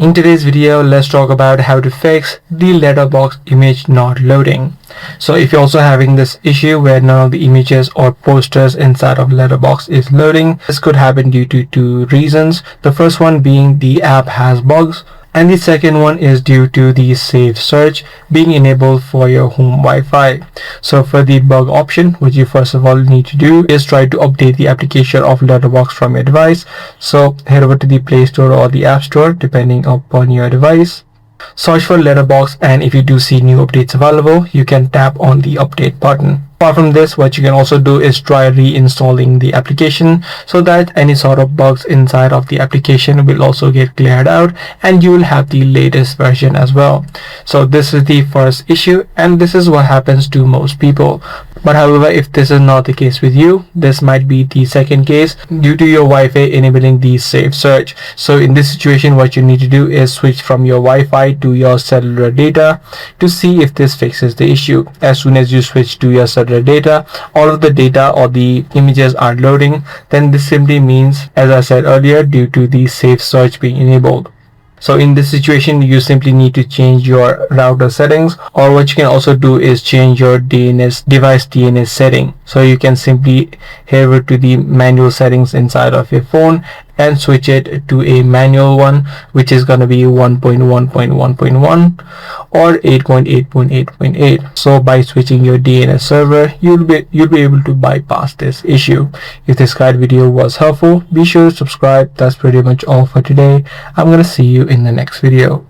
In today's video, let's talk about how to fix the Letterboxd image not loading. So if you're also having this issue where none of the images or posters inside of Letterboxd is loading, this could happen due to two reasons. The first one being the app has bugs, and the second one is due to the safe search being enabled for your home Wi-Fi. So for the bug option, what you first of all need to do is try to update the application of Letterboxd from your device. So head over to the Play Store or the App Store depending upon your device. Search for Letterboxd, and if you do see new updates available, you can tap on the update button. Apart from this, what you can also do is try reinstalling the application so that any sort of bugs inside of the application will also get cleared out and you will have the latest version as well. So this is the first issue, and this is what happens to most people. But however, if this is not the case with you, this might be the second case due to your Wi-Fi enabling the safe search. So in this situation, what you need to do is switch from your Wi-Fi to your cellular data to see if this fixes the issue. As soon as you switch to your cellular data, all of the data or the images are loading, then this simply means, as I said earlier, due to the safe search being enabled. So in this situation, you simply need to change your router settings, or what you can also do is change your device DNS setting. So you can simply head over to the manual settings inside of your phone and switch it to a manual one, which is going to be 1.1.1.1 or 8.8.8.8. So by switching your DNS server, you'll be able to bypass this issue. If this guide video was helpful, be sure to subscribe. That's pretty much all for today. I'm going to see you in the next video.